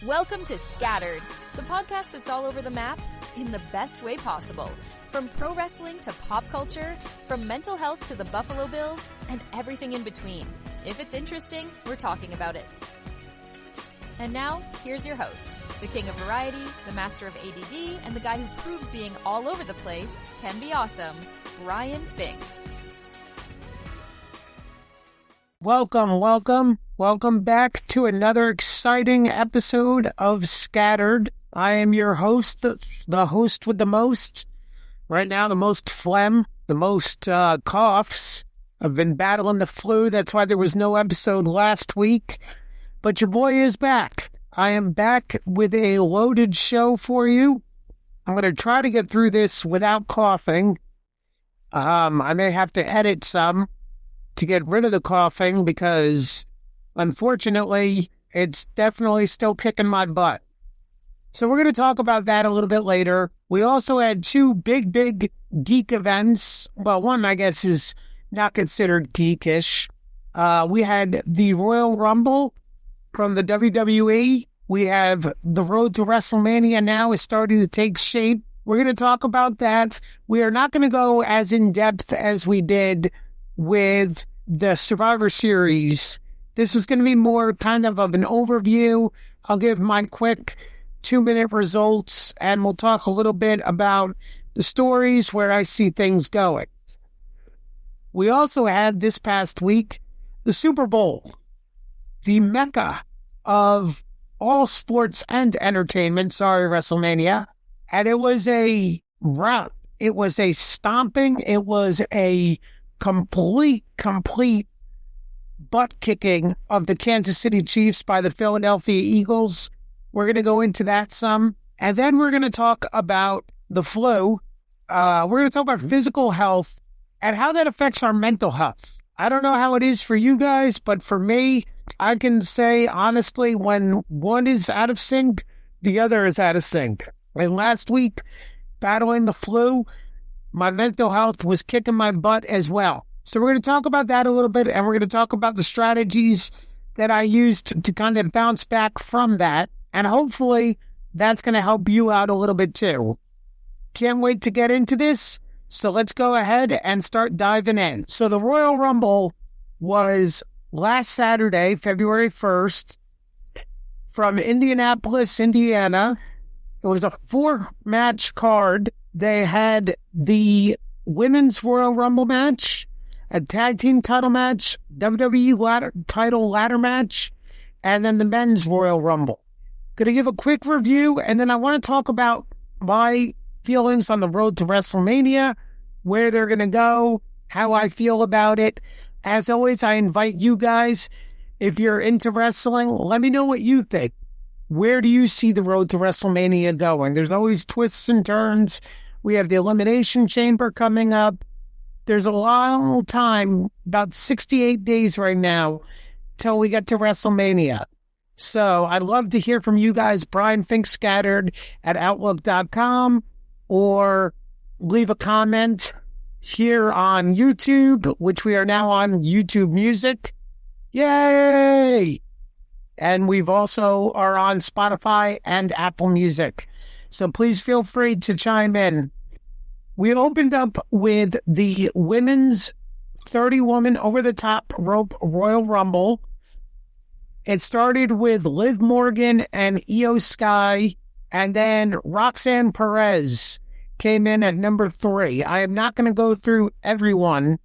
Welcome to Scattered, the podcast that's all over the map in the best way possible. From pro wrestling to pop culture, from mental health to the Buffalo Bills, and everything in between. If it's interesting, we're talking about it. And now, here's your host, the king of variety, the master of ADD, and the guy who proves being all over the place can be awesome, Brian Fink. Welcome back to another exciting episode of Scattered. I am your host, the host with the most. Right now, the most phlegm, the most coughs. I've been battling the flu. That's why there was no episode last week. But your boy is back. I am back with a loaded show for you. I'm going to try to get through this without coughing. I may have to edit some to get rid of the coughing because, unfortunately, it's definitely still kicking my butt. So we're going to talk about that a little bit later. We also had two big geek events. Well, one, I guess, is not considered geekish. We had the Royal Rumble from the WWE. We have the road to WrestleMania now is starting to take shape. We're going to talk about that. We are not going to go as in-depth as we did with the Survivor Series. This is going to be more kind of an overview. I'll give my quick 2-minute results, and we'll talk a little bit about the stories where I see things going. We also had this past week the Super Bowl, the mecca of all sports and entertainment. Sorry, WrestleMania. And it was a rout. It was a stomping. It was a complete butt-kicking of the Kansas City Chiefs by the Philadelphia Eagles. We're going to go into that some. And then we're going to talk about the flu. We're going to talk about physical health and how that affects our mental health. I don't know how it is for you guys, but for me, I can say honestly, when one is out of sync, the other is out of sync. And last week, battling the flu, my mental health was kicking my butt as well. So we're going to talk about that a little bit, and we're going to talk about the strategies that I used to kind of bounce back from that. And hopefully, that's going to help you out a little bit too. Can't wait to get into this. So let's go ahead and start diving in. So the Royal Rumble was last Saturday, February 1st, from Indianapolis, Indiana. It was a 4-match card. They had the Women's Royal Rumble match, a tag team title match, WWE title ladder match, and then the Men's Royal Rumble. Going to give a quick review, and then I want to talk about my feelings on the road to WrestleMania, where they're going to go, how I feel about it. As always, I invite you guys, if you're into wrestling, let me know what you think. Where do you see the road to WrestleMania going? There's always twists and turns. We have the Elimination Chamber coming up. There's a long time, about 68 days right now, till we get to WrestleMania. So I'd love to hear from you guys, Brian Fink Scattered at Outlook.com, or leave a comment here on YouTube, which we are now on YouTube Music. Yay! And we've also are on Spotify and Apple Music. So please feel free to chime in. We opened up with the women's 30-woman over-the-top rope Royal Rumble. It started with Liv Morgan and Io Sky, and then Roxanne Perez came in at number 3. I am not going to go through everyone,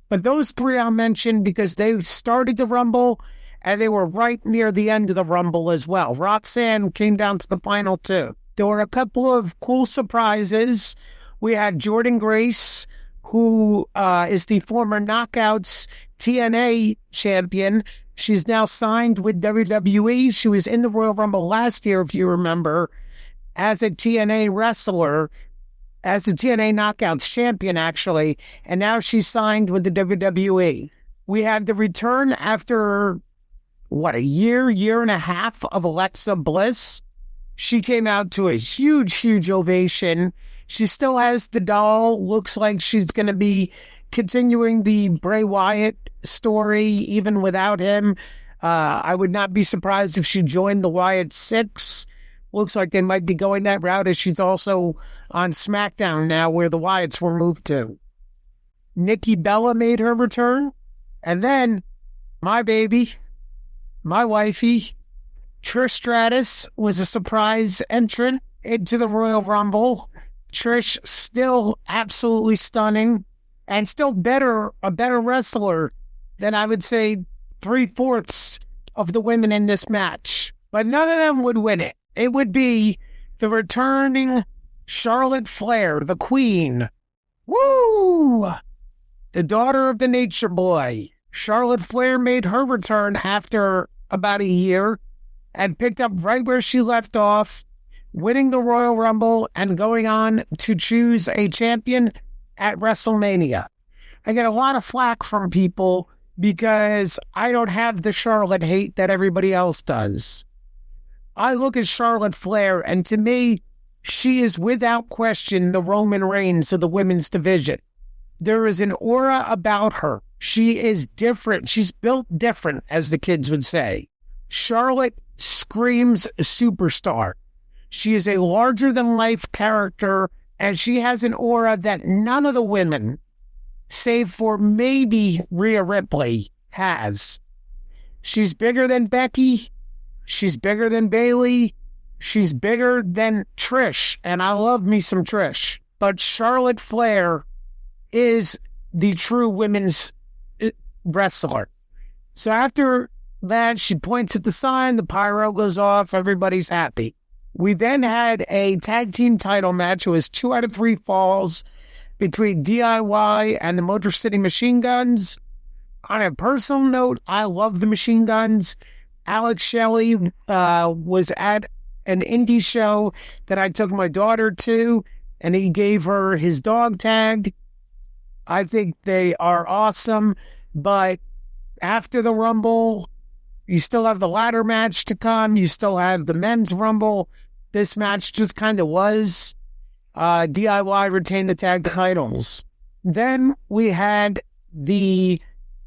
but those 3 I'll mention because they started the Rumble, and they were right near the end of the Rumble as well. Roxanne came down to the final 2. There were a couple of cool surprises. We had Jordynne Grace, who is the former Knockouts TNA champion. She's now signed with WWE. She was in the Royal Rumble last year, if you remember, as a TNA wrestler, as a TNA Knockouts champion, actually. And now she's signed with the WWE. We had the return after, a year and a half of Alexa Bliss. She came out to a huge ovation. She still has the doll. Looks like she's going to be continuing the Bray Wyatt story, even without him. I would not be surprised if she joined the Wyatt Six. Looks like they might be going that route, as she's also on SmackDown now, where the Wyatts were moved to. Nikki Bella made her return. And then my baby, my wifey, Trish Stratus was a surprise entrant into the Royal Rumble. Trish still absolutely stunning and still a better wrestler than I would say 3/4 of the women in this match. But none of them would win it. It would be the returning Charlotte Flair, the Queen. Woo! The daughter of the Nature Boy. Charlotte Flair made her return after about a year and picked up right where she left off, winning the Royal Rumble and going on to choose a champion at WrestleMania. I get a lot of flack from people because I don't have the Charlotte hate that everybody else does. I look at Charlotte Flair, and to me, she is without question the Roman Reigns of the women's division. There is an aura about her. She is different. She's built different, as the kids would say. Charlotte screams superstar. She is a larger-than-life character, and she has an aura that none of the women, save for maybe Rhea Ripley, has. She's bigger than Becky. She's bigger than Bayley. She's bigger than Trish, and I love me some Trish. But Charlotte Flair is the true women's wrestler. So after that, she points at the sign, the pyro goes off, everybody's happy. We then had a tag team title match. It was 2 out of 3 falls between DIY and the Motor City Machine Guns. On a personal note, I love the Machine Guns. Alex Shelley was at an indie show that I took my daughter to, and he gave her his dog tag. I think they are awesome, but after the Rumble, you still have the ladder match to come. You still have the men's Rumble. This match just kind of was. DIY retained the tag titles. Then we had the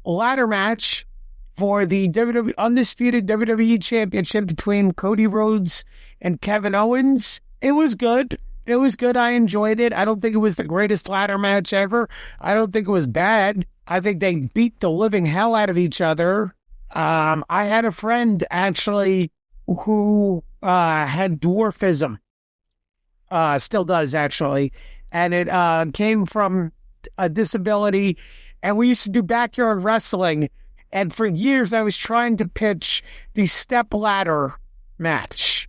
ladder match for the undisputed WWE Championship between Cody Rhodes and Kevin Owens. It was good. It was good. I enjoyed it. I don't think it was the greatest ladder match ever. I don't think it was bad. I think they beat the living hell out of each other. I had a friend, actually, who had dwarfism. Still does, actually. And it came from a disability. And we used to do backyard wrestling. And for years, I was trying to pitch the step ladder match.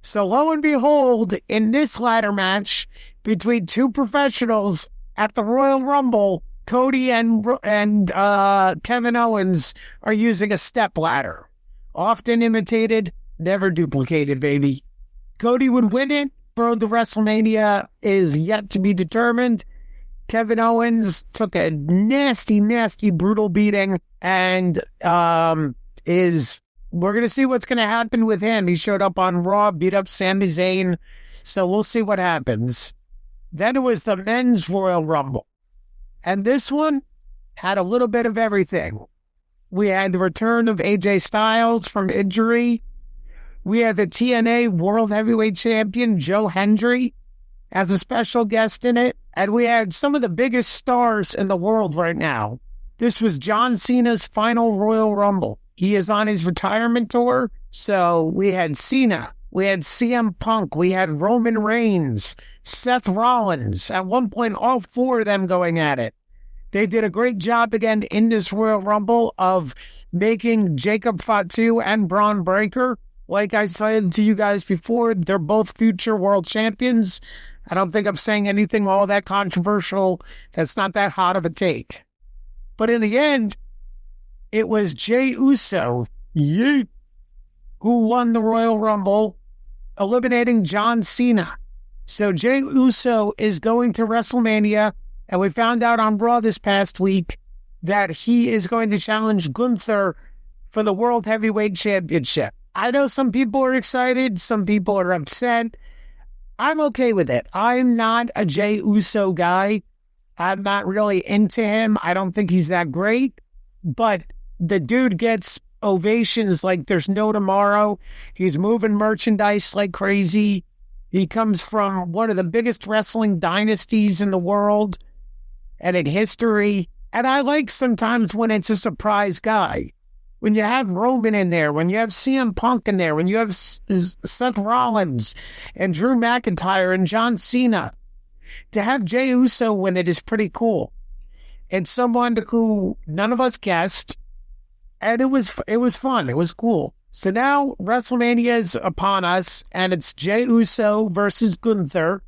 So lo and behold, in this ladder match between two professionals at the Royal Rumble, Cody and Kevin Owens are using a step ladder. Often imitated, never duplicated, baby. Cody would win it. Road to WrestleMania is yet to be determined. Kevin Owens took a nasty, nasty, brutal beating, and we're going to see what's going to happen with him. He showed up on Raw, beat up Sami Zayn, so we'll see what happens. Then it was the men's Royal Rumble, and this one had a little bit of everything. We had the return of AJ Styles from injury. We had the TNA World Heavyweight Champion Joe Hendry as a special guest in it. And we had some of the biggest stars in the world right now. This was John Cena's final Royal Rumble. He is on his retirement tour. So we had Cena, we had CM Punk, we had Roman Reigns, Seth Rollins. At one point, all 4 of them going at it. They did a great job again in this Royal Rumble of making Jacob Fatu and Braun Breaker. Like I said to you guys before, they're both future world champions. I don't think I'm saying anything all that controversial. That's not that hot of a take. But in the end, it was Jey Uso, who won the Royal Rumble, eliminating John Cena. So Jey Uso is going to WrestleMania, and we found out on Raw this past week that he is going to challenge Gunther for the World Heavyweight Championship. I know some people are excited, some people are upset. I'm okay with it. I'm not a Jey Uso guy. I'm not really into him. I don't think he's that great. But the dude gets ovations like there's no tomorrow. He's moving merchandise like crazy. He comes from one of the biggest wrestling dynasties in the world and in history. And I like sometimes when it's a surprise guy. When you have Roman in there, when you have CM Punk in there, when you have Seth Rollins and Drew McIntyre and John Cena, to have Jey Uso win it is pretty cool. And someone who none of us guessed, and it was fun. It was cool. So now WrestleMania is upon us, and it's Jey Uso versus Gunther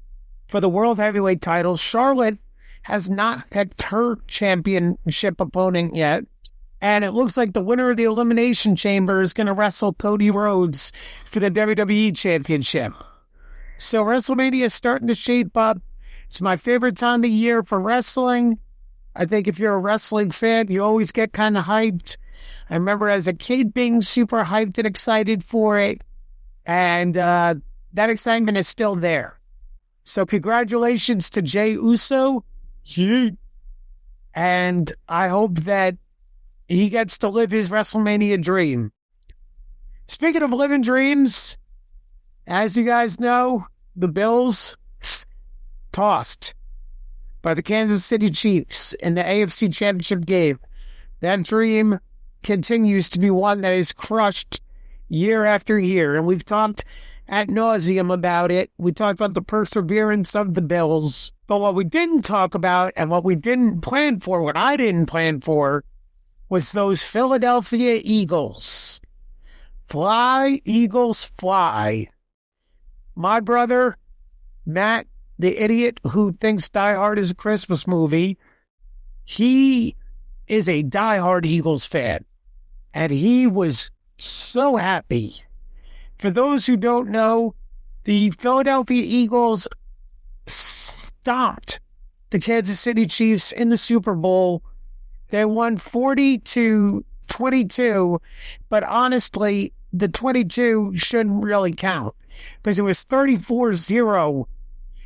for the World Heavyweight title. Charlotte has not picked her championship opponent yet. And it looks like the winner of the Elimination Chamber is going to wrestle Cody Rhodes for the WWE Championship. So WrestleMania is starting to shape up. It's my favorite time of year for wrestling. I think if you're a wrestling fan, you always get kind of hyped. I remember as a kid being super hyped and excited for it. And that excitement is still there. So congratulations to Jey Uso. And I hope that he gets to live his WrestleMania dream. Speaking of living dreams, as you guys know, the Bills tossed by the Kansas City Chiefs in the AFC Championship game. That dream continues to be one that is crushed year after year, and we've talked ad nauseum about it. We talked about the perseverance of the Bills, but what we didn't talk about and what we didn't plan for, what I didn't plan for, was those Philadelphia Eagles. Fly, Eagles, fly. My brother, Matt, the idiot who thinks Die Hard is a Christmas movie, he is a diehard Eagles fan. And he was so happy. For those who don't know, the Philadelphia Eagles stomped the Kansas City Chiefs in the Super Bowl. They won 40-22, but honestly, the 22 shouldn't really count because it was 34-0,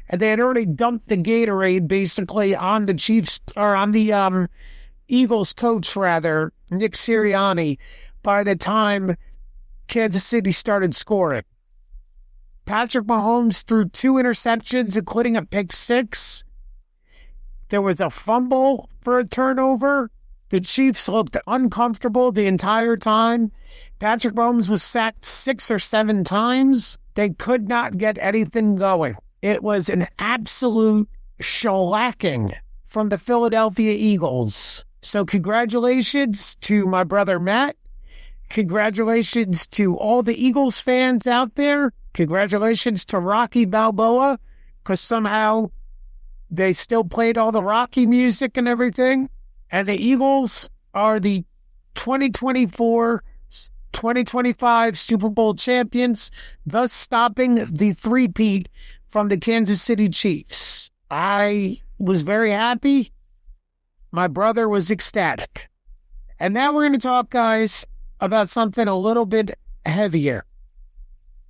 and they had already dumped the Gatorade basically on the Chiefs, or on the Eagles coach, rather, Nick Sirianni, by the time Kansas City started scoring. Patrick Mahomes threw 2 interceptions, including a pick 6. There was a fumble for a turnover. The Chiefs looked uncomfortable the entire time. Patrick Mahomes was sacked 6 or 7 times. They could not get anything going. It was an absolute shellacking from the Philadelphia Eagles. So congratulations to my brother Matt. Congratulations to all the Eagles fans out there. Congratulations to Rocky Balboa, because somehow they still played all the Rocky music and everything. And the Eagles are the 2024-2025 Super Bowl champions, thus stopping the three-peat from the Kansas City Chiefs. I was very happy. My brother was ecstatic. And now we're going to talk, guys, about something a little bit heavier.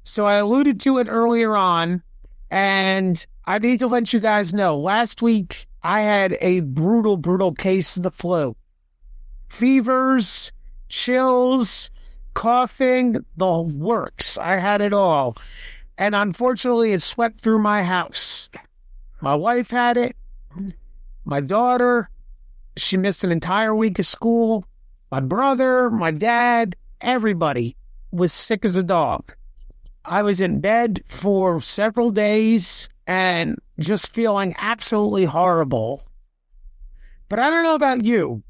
So I alluded to it earlier on, and I need to let you guys know. Last week, I had a brutal case of the flu. Fevers, chills, coughing, the works. I had it all. And unfortunately, it swept through my house. My wife had it. My daughter, she missed an entire week of school. My brother, my dad, everybody was sick as a dog. I was in bed for several days and just feeling absolutely horrible. But I don't know about you.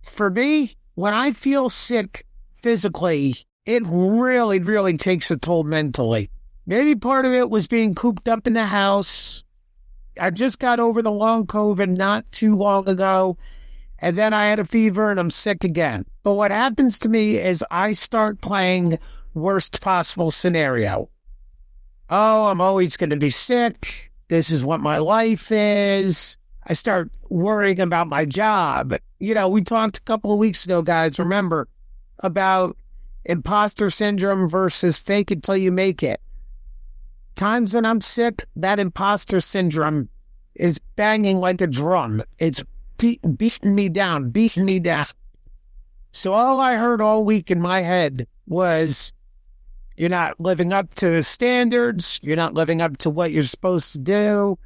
For me, when I feel sick physically, it really takes a toll mentally. Maybe part of it was being cooped up in the house. I just got over the long COVID not too long ago, and then I had a fever and I'm sick again. But what happens to me is I start playing worst possible scenario. Oh, I'm always going to be sick. This is what my life is. I start worrying about my job. You know, we talked a couple of weeks ago, guys, remember, about imposter syndrome versus fake it till you make it. Times when I'm sick, that imposter syndrome is banging like a drum. It's beating me down. So all I heard all week in my head was, you're not living up to standards. You're not living up to what you're supposed to do.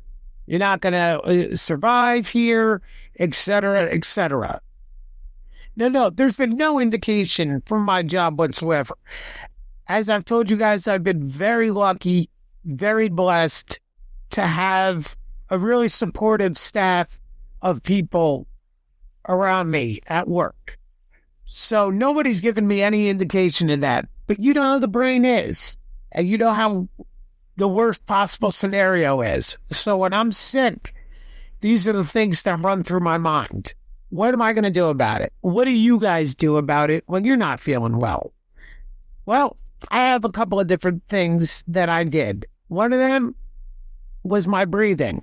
You're not going to survive here, etc., etc. No, there's been no indication from my job whatsoever. As I've told you guys, I've been very lucky, very blessed to have a really supportive staff of people around me at work. So nobody's given me any indication of that. But you know how the brain is, and you know how the worst possible scenario is. So when I'm sick, these are the things that run through my mind. What am I going to do about it? What do you guys do about it when you're not feeling well? Well, I have a couple of different things that I did. One of them was my breathing.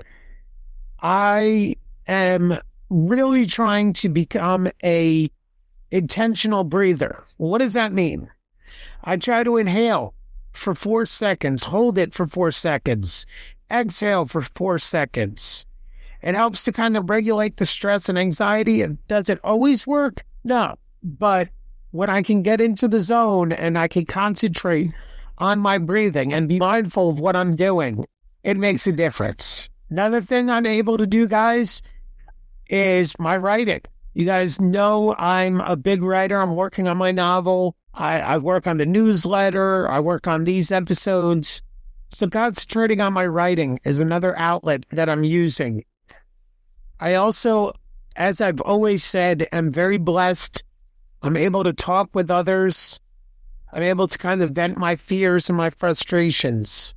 I am really trying to become a intentional breather. What does that mean? I try to inhale for 4 seconds, hold it for 4 seconds, exhale for 4 seconds. It helps to kind of regulate the stress and anxiety. And does it always work? No. But when I can get into the zone and I can concentrate on my breathing and be mindful of what I'm doing, it makes a difference. Another thing I'm able to do, guys, is my writing. You guys know I'm a big writer. I'm working on my novel. I work on the newsletter. I work on these episodes. So concentrating on my writing is another outlet that I'm using. I also, as I've always said, am very blessed. I'm able to talk with others. I'm able to kind of vent my fears and my frustrations.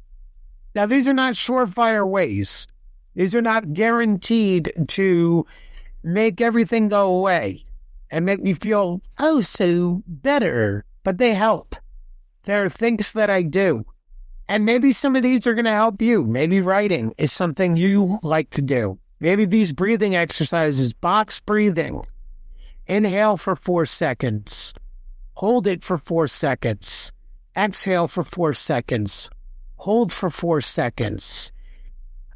Now, these are not surefire ways. These are not guaranteed to make everything go away and make me feel, oh, so better. But they help. There are things that I do. And maybe some of these are going to help you. Maybe writing is something you like to do. Maybe these breathing exercises, box breathing. Inhale for 4 seconds. Hold it for 4 seconds. Exhale for 4 seconds. Hold for 4 seconds.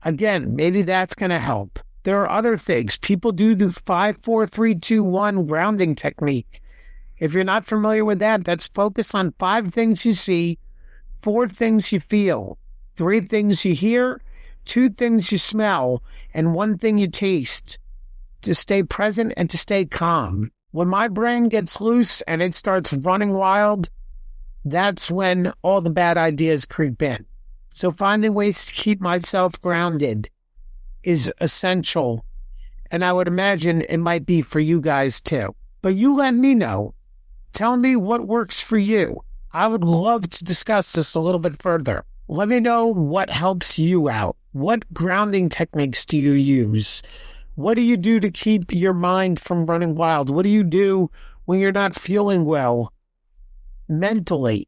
Again, maybe that's going to help. There are other things. People do the 5, 4, 3, 2, 1 grounding technique. If you're not familiar with that, that's focus on 5 things you see, 4 things you feel, 3 things you hear, 2 things you smell, and 1 thing you taste, to stay present and to stay calm. When my brain gets loose and it starts running wild, that's when all the bad ideas creep in. So finding ways to keep myself grounded is essential, and I would imagine it might be for you guys too. But you let me know. Tell me what works for you. I would love to discuss this a little bit further. Let me know what helps you out. What grounding techniques do you use? What do you do to keep your mind from running wild? What do you do when you're not feeling well mentally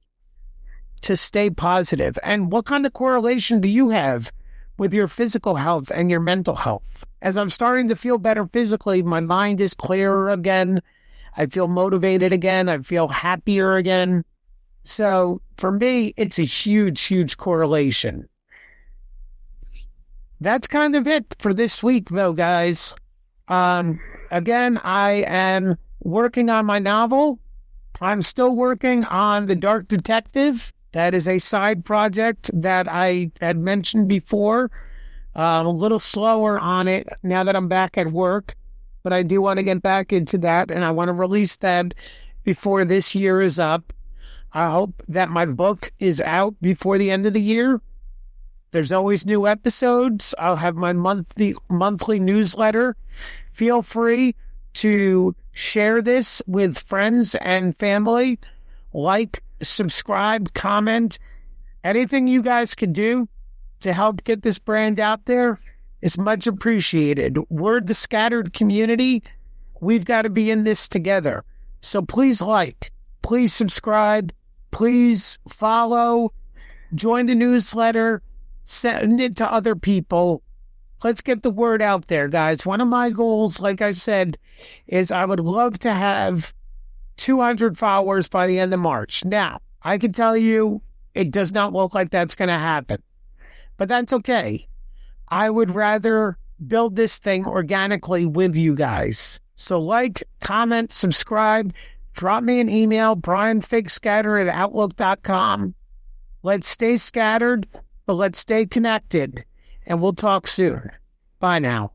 to stay positive? And what kind of correlation do you have with your physical health and your mental health? As I'm starting to feel better physically, my mind is clearer again. I feel motivated again. I feel happier again. So for me, it's a huge, huge correlation. That's kind of it for this week, though, guys. Again, I am working on my novel. I'm still working on The Dark Detective. That is a side project that I had mentioned before. I'm a little slower on it now that I'm back at work, but I do want to get back into that, and I want to release that before this year is up. I hope that my book is out before the end of the year. There's always new episodes. I'll have my monthly newsletter. Feel free to share this with friends and family. Like, subscribe, comment. Anything you guys can do to help get this brand out there is much appreciated. We're the scattered community. We've got to be in this together. So please like, please subscribe, please follow, join the newsletter, send it to other people. Let's get the word out there, guys. One of my goals, like I said, is I would love to have 200 followers by the end of March. Now, I can tell you it does not look like that's going to happen, but that's okay. I would rather build this thing organically with you guys. So like, comment, subscribe, drop me an email, brianfigscatter@outlook.com. Let's stay scattered, but let's stay connected, and we'll talk soon. Bye now.